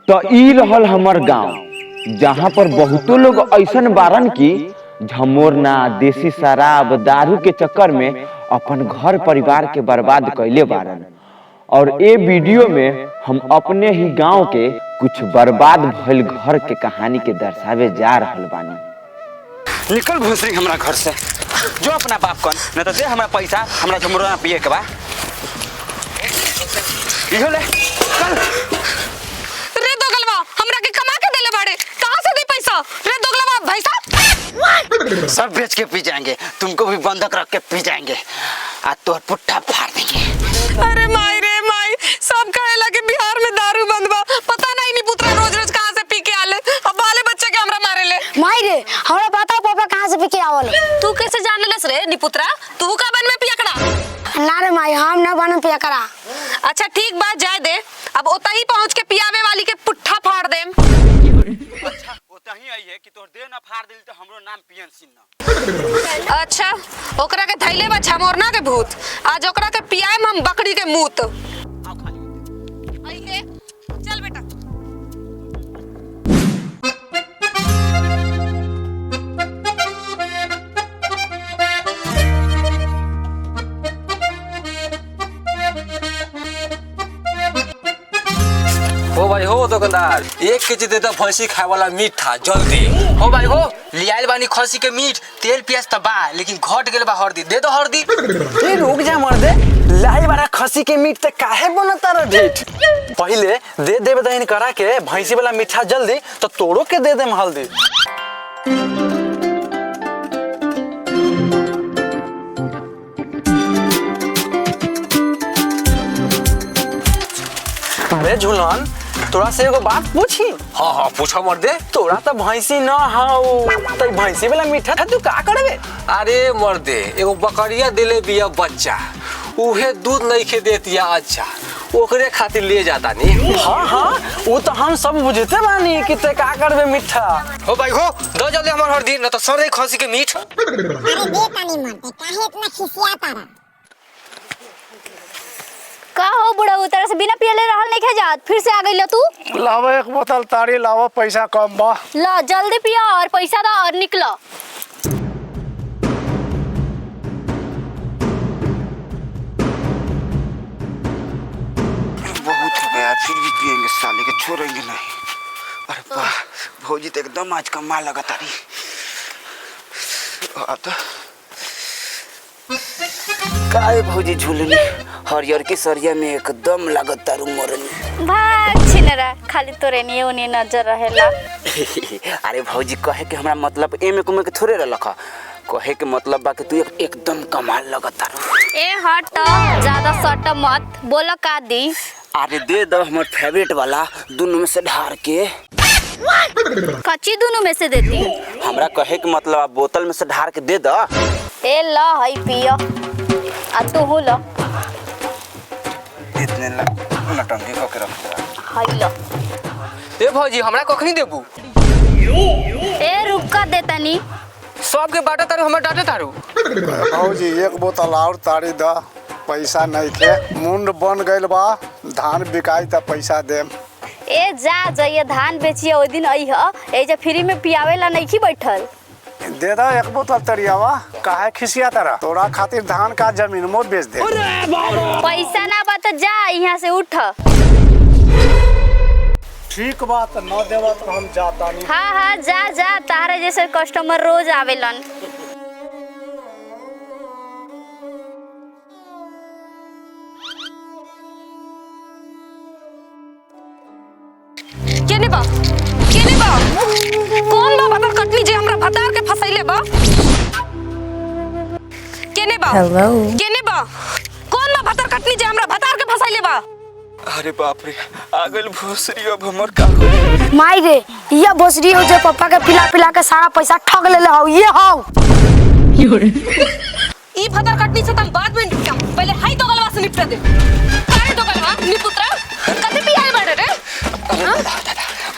तो ई रहल हमर गांव जहां पर बहुतो लोग ऐसन बारन की झमोरना देसी शराब दारू के चक्कर में अपन घर परिवार के बर्बाद कैले बारन। और ए वीडियो में हम अपने ही गांव के कुछ बर्बाद भइल घर के कहानी के दर्शावे जा रहल बानी। निकल भूसरी हमरा घर से जो अपना बाप कन न तो दे हमरा पैसा, हमरा झमोरना पिए के बा। इहो ले चल रे दोगलवा, हमरा के कमा के देले बाड़े, कहां से दे पैसा रे दोगलवा भैसा? सब बेच के पी जाएंगे, तुमको भी बंधक रख के पी जाएंगे, आज तोर पुट्ठा फाड़ देंगे। अरे माई रे माई, सब कहेला कि बिहार में दारू बंद बा, पता नहीं नी पुत्रा रोज-रोज कहां से पी के आले, अब बाले बच्चे के हमरा मारे ले। माई रे, हमरा बताओ पापा कहां से पी के आवल? तू कैसे जानलस रे नी पुत्रा? तू का बन में पियकड़ा? ना रे माई, हम ना बन पियकड़ा। अच्छा ठीक बात जाए दे, अब ओता ही पहुंच के पियावे वाली के पुट्ठा फाड़ देम। अच्छा ओता ही आई है कि तोर दे ना फाड़ दिल तो हमरो नाम पियन सिन्हा। अच्छा ओकरा के थैले बा झमोरना के भूत, आज ओकरा के पियाएम हम बकरी के मूत। आओ खाली आई है, चल बेटा। हो भाई हो दुकानदार, 1 केजी दे दो भैंसी खाए वाला मीट था जल्दी। हो भाई हो, लियाल बानी खसी के मीट, तेल प्याज त बा लेकिन घट गेल बा हरदी, दे दो हरदी। ए रुक जा मर्दे, लाई बारा खसी के मीट त काहे बनता रे ढीठ? पहिले दे देबे दहिन करा के भैंसी वाला मीठा जल्दी तो तोड़ो के दे देम हल्दी। अरे झूलन, तोरा से एगो बात पूछी? हाँ हाँ पूछो मर्दे। तोरा तो भैंसी न हाउ, तो भैंसी वाला मीठा था तू का करबे? अरे मर्दे, एगो बकरिया दिले बिया बच्चा, उहे दूध नहीं खे देतिया, अच्छा ओकरे खातिर ले जाता नहीं। हाँ हाँ, वो तो हम सब बुझते बानी कि ते का करबे मीठा। हो भाई हो, दो जल्दी हमार हरदी न तो सर दे खसी के मीट। अरे दे तानी मरते, काहे इतना खिसियाता रा? का हो बुढ़ा, उतर से बिना पियले रहल नहीं जात, फिर से आ गइल तू? लावा एक बोतल ताड़ी लावा, पैसा कम बा। ला जल्दी पिया और पैसा दा और निकलो। बहुत हो गया, फिर भी पिएंगे साले के, छोड़ेंगे नहीं। अरे वाह भौजी तो एकदम आज कमाल लगा तारी। तो काय भौजी झूलनी हरियर के सरिया में एकदम लागत तारू मोरनी। भाग छिनरा, खाली तोरे नहीं ओने नजर रहेला। अरे भौजी कहे के हमरा मतलब एमे कुमे के थोड़े रहलखा, कहे के मतलब बा कि तू एकदम कमाल लगत तारू। ए हट, ज्यादा सट मत, बोला का दी? अरे दे दो हमर फेवरेट वाला, दोनों में से ढार के। कच्ची दोनों में से देती? हमरा कहे के मतलब बोतल में से ढार के दे दो। ए ला हई पिया, आ तू हो ला। इतने नटंगी को के रख दे। हई ला। ए भौजी हमरा कखनी देबू? ए रुका देतनी। सब के बाटा तारू, हमर डाटे तारू। भौजी एक बोतल और ताड़ी दा, पैसा नहीं थे, मुंड बन गइल बा, धान बिकाई त पैसा देम। ए जा जाइए धान बेचिए, ओइ दिन आई ह, ए जे फ्री में पियावेला नहीं की बैठल। दे दा एक बोतल तरियावा, काहे खिसिया तारा? तोरा खातिर धान का जमीन मो बेच दे। पैसा ना बा तो जा यहाँ से उठ। ठीक बात, न देवा तो हम जाता नहीं। हाँ हाँ जा जा, तारे जैसे कस्टमर रोज आवेलन। केने बा कौन बा भतर कटनी जे हमरा भतार के फसैले बा? केने बा कौन बा भतर कटनी जे हमरा भतार के फसैले बा? अरे बाप रे, आ गइल भोसरी, अब हमर का हो? माई रे, ये भोसरी हो जे पापा के पिला पिला के सारा पैसा ठग लेले हो, ये हो। ई भतर कटनी से तुम बाद में निपटा, पहले हाई तो गलवा से निपटा दे। काहे तो गलवा नी पुत्रा, कते पियाए बड़े रे? हां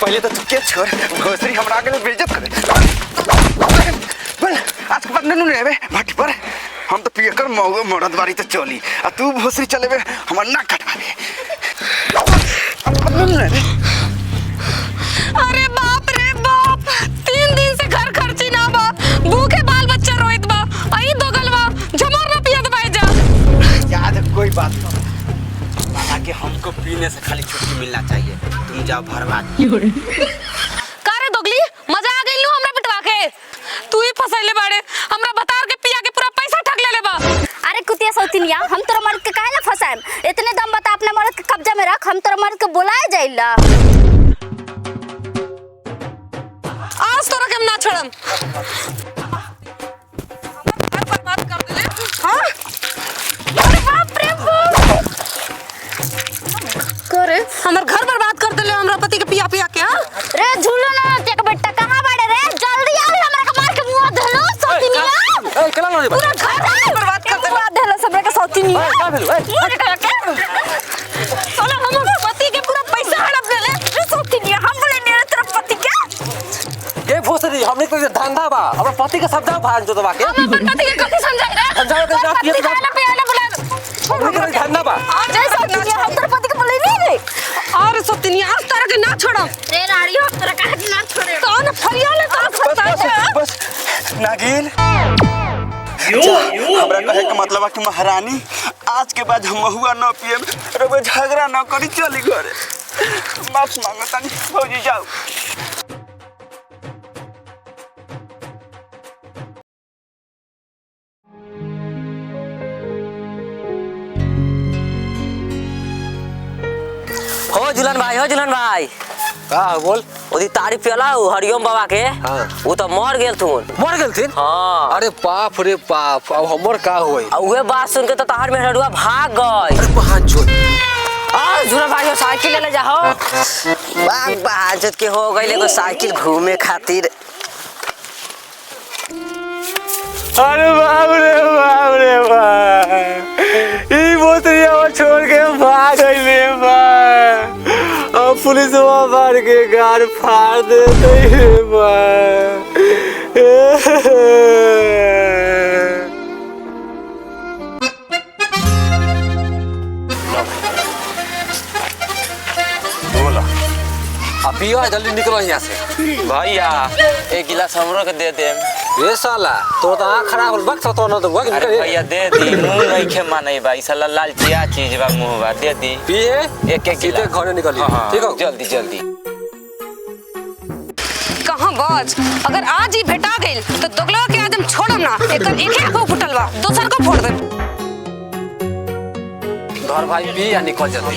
पहले तो तू के छोड़, भोसरी हमरा आगे ले बेइज्जत करे। बोल आज के बाद ननु रे बे भाटी पर, हम तो पिए कर मरद बारी तो चली, आ तू भोसरी चलेबे हमर नाक कटवाबे। महीने से खाली छुट्टी मिलना चाहिए। तुम जाओ भरवा। का रे दोगली मजा आ गइल नु हमरा पिटवा के। तू ही फसैले बाड़े हमरा बता के पिया के पूरा पैसा ठग लेले बा। अरे कुतिया सौतिनिया, हम तोरा मर्द के काहे ला फसाएम? इतने दम बता अपने मर्द के कब्जा में रख, हम तोरा मर्द के बुलाए जाइला। आज तोरा के हम ना छोड़म। घर बर्बाद कर देले। हां अरे बाप रे बाप। करे हमर घर बर्बाद कर देले हमरा पति के पिया पिया के। हां रे झूलो ना टेक बेटा, कहां बाड़े रे? जल्दी आ रे, हमरा के मार के मुंह धलो सौतिनिया। ए कला ना पूरा घर बर्बाद कर देला। धलो सबरे के सौतिनिया। का भेलो? अरे का साला हमर पति के पूरा पैसा हड़प लेले। रे सौतिनिया, हम बोले ने तेरा पति के ए भोसरी, हमने कोई धंधा बा, हमरा पति के शब्द भाग जो दबा के। हम अपन पति के कथि समझाई रे? समझाओ के जा पिए पिया पिया बुला। हमने कोई धंधा बा। जय सौतिनिया, हम तेरा पति के बोले नहीं रे। और सौतिनिया आज तारा के ना छोड़म। रे राड़ी, हम तेरा काहे ना छोड़े? कौन फरिया ले तारा बस नागिन हमरा कहे के मतलब है कि महारानी आज के बाद हम महुआ न पियम, रउआ झगड़ा न करी, चली घरे। माफ मांगो तनी फौजी जाओ। हो जुलन भाई का बोल? ओदी तारीफ पियला हरिओम बाबा के। हाँ। वो तो मर गेल थुन। मर गेलथिन? हाँ। अरे बाप रे बाप, अब हमर का होई? उहे बात सुन के तो तहार में हड़ुआ भाग गई। अरे पहाड़ छोड़। आ जुलन भाई साइकिल ले जाओ। बाग बहाजत के हो गई एगो साइकिल घूमे खातिर। अरे बाप रे बाप, ई बोतरिया छोड़ के भाग गइले बा। अब पुलिस मार के गाड़ फाड़ देते रे बा। पिया जल्दी निकलो यहाँ से। भैया एक गिलास हमरो के दे दे। ये साला तो आँख खराब होल, वक्त तो न तो वक्त अरे निकल। भैया दे दी, मुंह नहीं खे माने भाई, साला लालचिया चीज बा मुंह बा, दे दी। पिए एक एक सीधे घरे निकली। ठीक हो? जल्दी जल्दी। कहां बाज अगर आज ही भेटा गइल तो दोगला के आज हम छोड़म ना। एकर एक आंखों फुटल बा, दोसर को फोड़ दे। घर भाई पी या निकल जल्दी।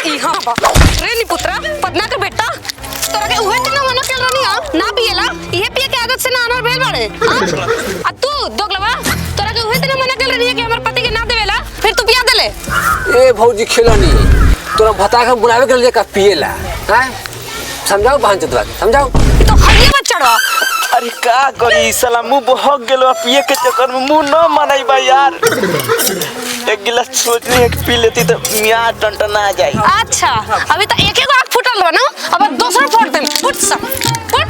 इहां बा रे नी पुत्रा पदना के बेटा तोरा के उहे दिन मना के रहनी ना पिएला, इहे पिए के आदत से ना अनर भेल बाड़े। आ तू दोगलवा तोरा के उहे दिन मना के रहनी कि हमर पति के ना देवेला, फिर तू पिया देले। ए भौजी खेलनी तोरा भता के बुलावे के लिए का पिएला हैं? समझाओ बहन चतवा समझाओ। ई तो हइए बच्चा। अरे का करी साला मुंह बहक गेलो, पिए के चक्कर में मुंह न माने बा यार। एक गिलास सोच रही है कि पी लेती तो मियाँ टंटना जाए। अच्छा अभी तो एक आंख फुटल बा ना, अब दूसरा फोड़ दे। फुट सब फुट।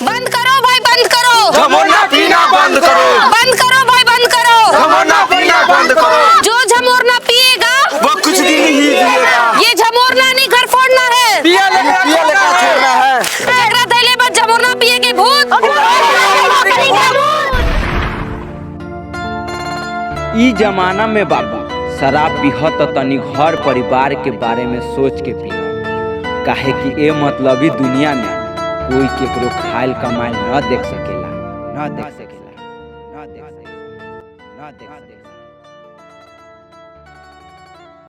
बंद करो भाई, बंद करो। झमोरना पीना बंद करो। बंद करो भाई, बंद करो। झमोरना पीना बंद करो। जो झमोरना पिएगा वो कुछ दिन ही जिएगा। ये झमोरना नहीं घर फोड़ना है। पिया लेका छोड़ना है। एकरा दैले बस झमोरना पिए के भूत। ई जमाना में बाबू शराब पीह तो तनी घर परिवार के बारे में सोच के पीह, काहे कि ए मतलबी दुनिया में कोई केकरो खाइल कमाइल न देख सकेला, न देख सकेला, न देख सकेला, न देख सकेला।